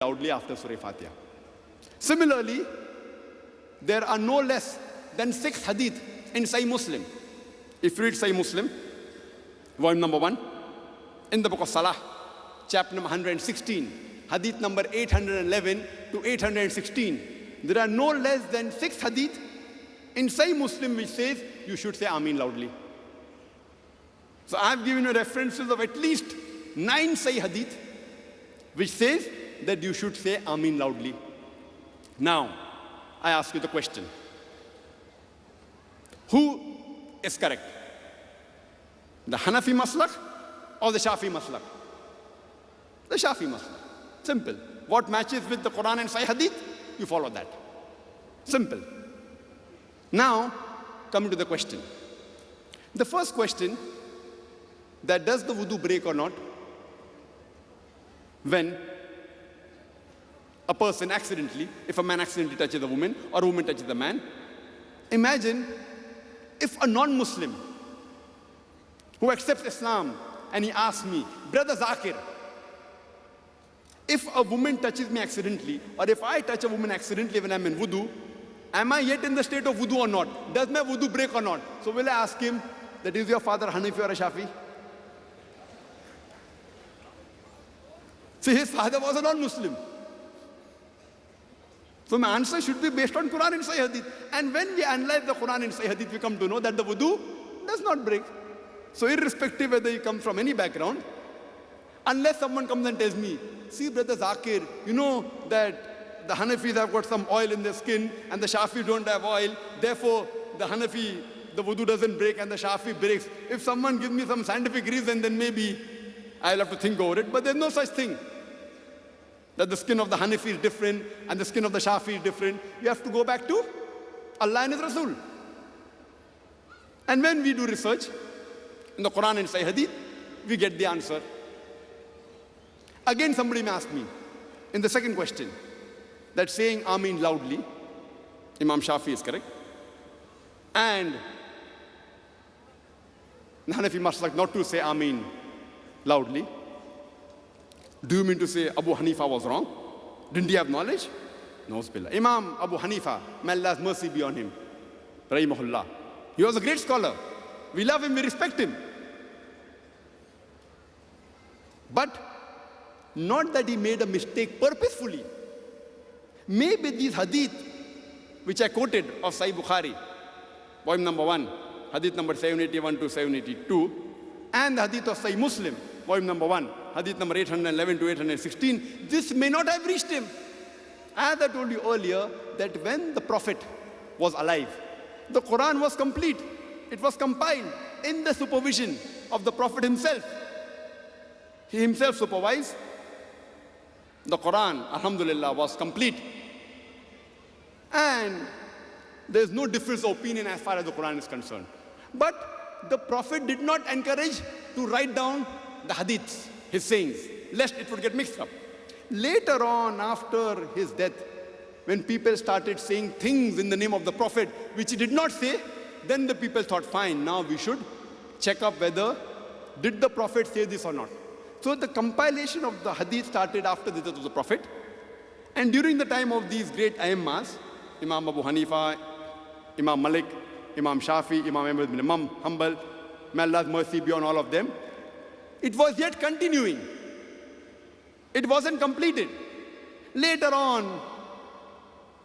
loudly after Surah Fatiha. Similarly, there are no less than 6 hadith in Sahih Muslim. If you read Sahih Muslim, volume number 1, in the book of Salah, chapter number 116, hadith number 811 to 816, there are no less than 6 hadith in Sahih Muslim which says you should say Ameen loudly. So I have given you references of at least 9 Sahih hadith which says that you should say Ameen loudly. Now, I ask you the question. Who is correct? The Hanafi maslak or the Shafi maslak? The Shafi maslak. Simple. What matches with the Quran and Sahih hadith, you follow that. Simple. Now, coming to the question. The first question, that does the wudu break or not when a person accidentally, if a man accidentally touches a woman or a woman touches a man? Imagine if a non-Muslim who accepts Islam and he asks me, Brother Zakir, if a woman touches me accidentally or if I touch a woman accidentally when I'm in wudu, am I yet in the state of wudu or not? Does my wudu break or not? So will I ask him, that is your father Hanafi or a Shafi? See, his father was a non-Muslim. So my answer should be based on Quran and Sahih Hadith. And when we analyze the Quran and Sahih Hadith, we come to know that the wudu does not break. So irrespective whether you come from any background, unless someone comes and tells me, see Brother Zakir, you know that the Hanafis have got some oil in their skin and the Shafi don't have oil, therefore the Hanafi, the wudu doesn't break and the Shafi breaks. If someone gives me some scientific reason, then maybe I'll have to think over it. But there's no such thing, that the skin of the Hanafi is different and the skin of the Shafi is different. You have to go back to Allah and His Rasul. And when we do research in the Quran and Sahih Hadith, we get the answer. Again, somebody may ask me, in the second question, that saying Ameen loudly, Imam Shafi is correct, and the Hanafi maslak not to say Ameen loudly. Do you mean to say Abu Hanifa was wrong? Didn't he have knowledge? No, Bismillah. Imam Abu Hanifa, may Allah's mercy be on him, Rahimahullah. He was a great scholar. We love him, we respect him. But not that he made a mistake purposefully. Maybe these hadith, which I quoted of Sahih Bukhari, volume number 1, hadith number 781 to 782, and the hadith of Sahih Muslim, volume number 1, hadith number 811 to 816, this may not have reached him. As I told you earlier, that when the Prophet was alive, the Quran was complete. It was compiled in the supervision of the Prophet himself. He himself supervised. The Quran, alhamdulillah, was complete. And there's no difference of opinion as far as the Quran is concerned. But the Prophet did not encourage to write down the hadiths, his sayings, lest it would get mixed up. Later on, after his death, when people started saying things in the name of the Prophet which he did not say, then the people thought, fine, now we should check up whether did the Prophet say this or not. So the compilation of the hadith started after the death of the Prophet. And during the time of these great Aimmas, Imam Abu Hanifa, Imam Malik, Imam Shafi, Imam Ahmad bin Imam Hanbal, may Allah's mercy be on all of them, it was yet continuing. It wasn't completed. Later on,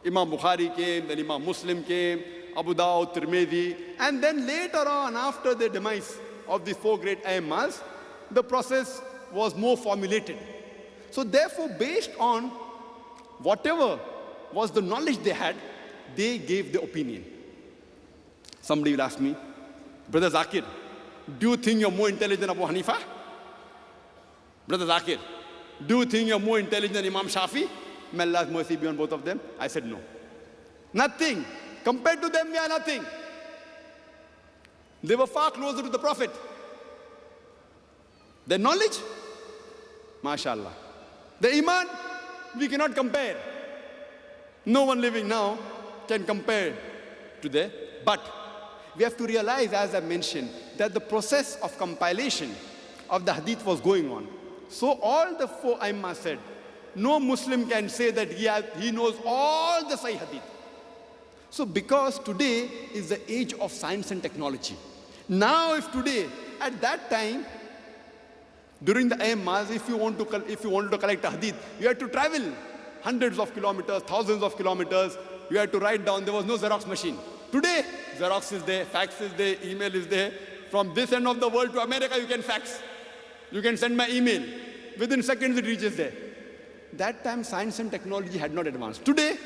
Imam Bukhari came, then Imam Muslim came, Abu Dawud, Tirmidhi, and then later on, after the demise of these 4 great Aimmas, the process was more formulated. So therefore, based on whatever was the knowledge they had, they gave the opinion. Somebody will ask me, Brother Zakir, do you think you're more intelligent than Abu Hanifa? Brother Zakir, do you think you're more intelligent than Imam Shafi? May Allah's mercy be on both of them. I said no. Nothing. Compared to them, we are nothing. They were far closer to the Prophet. Their knowledge, mashallah. The iman, we cannot compare. No one living now can compare to them. But we have to realize, as I mentioned, that the process of compilation of the hadith was going on. So all the 4 Aimmas said No Muslim can say that he knows all the Sahih Hadith. So because today is the age of science and technology. Now if today, at that time, during the Aimmas, if you wanted to collect a hadith, you had to travel hundreds of kilometers, thousands of kilometers. You had to write down. There was no Xerox machine. Today, Xerox is there, fax is there, email is there. From this end of the world to America, you can fax. You can send my email. Within seconds, it reaches there. That time, science and technology had not advanced. Today,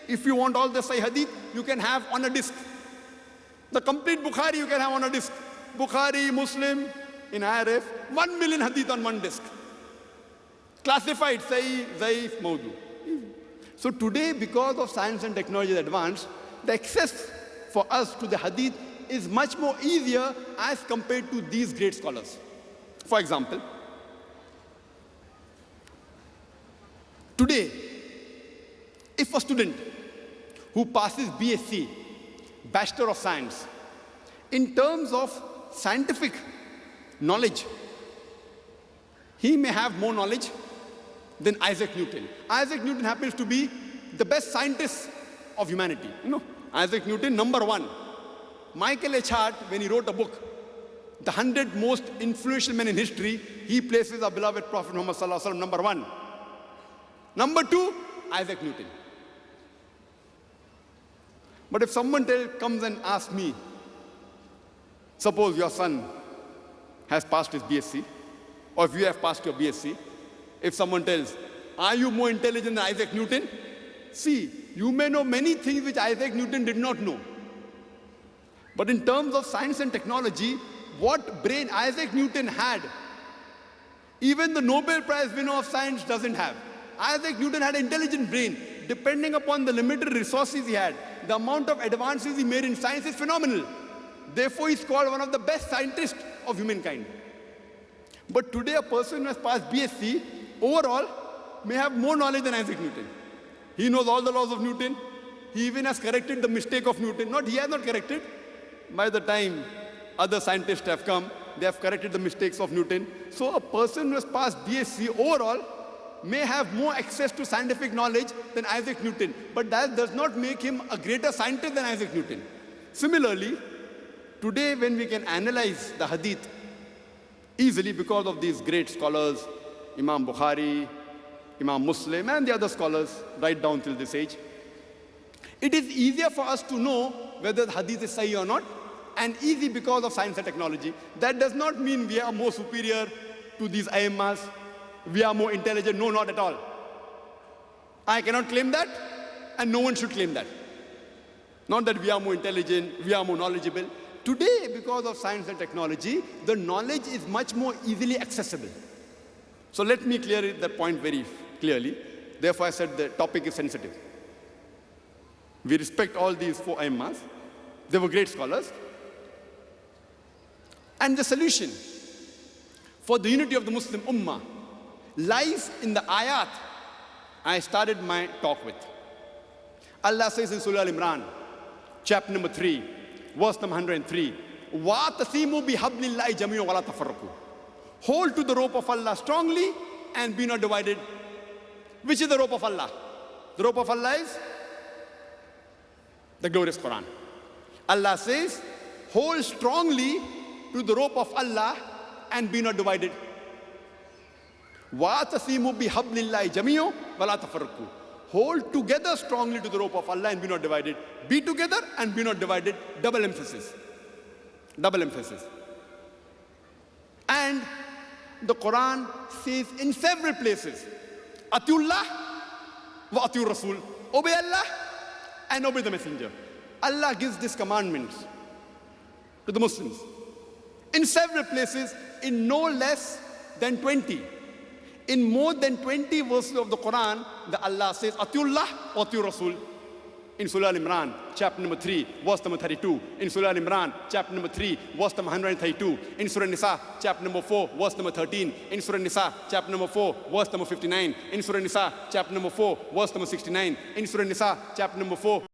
if you want all the Sahih Hadith, you can have on a disk. The complete Bukhari you can have on a disk. Bukhari, Muslim, in IRF, 1 million Hadith on one disk. Classified, Sahih, Zaif, Mawdu. So today, because of science and technology advanced, the access for us to the Hadith is much more easier as compared to these great scholars. For example, today, if a student who passes BSc, Bachelor of Science, in terms of scientific knowledge, he may have more knowledge than Isaac Newton. Isaac Newton happens to be the best scientist of humanity. You know, Isaac Newton, number one. Michael H. Hart, when he wrote a book, The 100 Most Influential Men in History, he places our beloved Prophet Muhammad Sallallahu Alaihi Wasallam number one. Number two, Isaac Newton. But if someone comes and asks me, suppose your son has passed his BSc, or if you have passed your BSc, if someone tells, are you more intelligent than Isaac Newton? See, you may know many things which Isaac Newton did not know. But in terms of science and technology, what brain Isaac Newton had, even the Nobel Prize winner of science doesn't have. Isaac Newton had an intelligent brain. Depending upon the limited resources he had, the amount of advances he made in science is phenomenal. Therefore, he's called one of the best scientists of humankind. But today, a person who has passed BSc, overall, may have more knowledge than Isaac Newton. He knows all the laws of Newton. He even has corrected the mistake of Newton. He has not corrected. By the time other scientists have come, they have corrected the mistakes of Newton. So a person who has passed BSc overall may have more access to scientific knowledge than Isaac Newton. But that does not make him a greater scientist than Isaac Newton. Similarly, today when we can analyze the Hadith easily because of these great scholars, Imam Bukhari, Imam Muslim, and the other scholars right down till this age, it is easier for us to know whether the Hadith is Sahih or not, and easy because of science and technology. That does not mean we are more superior to these Aimmas, we are more intelligent. No, not at all. I cannot claim that, and no one should claim that. Not that we are more intelligent, we are more knowledgeable. Today, because of science and technology, the knowledge is much more easily accessible. So let me clear that point very clearly. Therefore, I said the topic is sensitive. We respect all these four Aimmas. They were great scholars. And the solution for the unity of the Muslim Ummah lies in the ayat I started my talk with. Allah says in Surah Al-Imran, chapter number 3, verse number 103, وَاتَصِيمُوا بِحَبْلِ اللَّهِ جَمِيعًا وَلَا تَفَرَّقُوا. Hold to the rope of Allah strongly and be not divided. Which is the rope of Allah? The rope of Allah is the glorious Quran. Allah says, hold strongly to the rope of Allah and be not divided. وَاتَصِيمُوا بِحَبْلِ اللَّهِ جَمِيعًا وَلَا تَفَرَّقُوا. Hold together strongly to the rope of Allah and be not divided. Be together and be not divided. Double emphasis. Double emphasis. And the Quran says in several places, Atiullah wa Atiur Rasul. Obey Allah and obey the Messenger. Allah gives these commandments to the Muslims in several places, in no less than 20. In more than 20 verses of the Quran, the Allah says, Atiullah wa Atiur Rasul. In Surah Al-Imran, chapter number 3, verse number 32. In Surah Al-Imran, chapter number 3, verse number 132. In Surah Nisa, chapter number 4, verse number 13. In Surah Nisa, chapter number 4, verse number 59. In Surah Nisa, chapter number 4, verse number 69. In Surah Nisa, chapter number 4,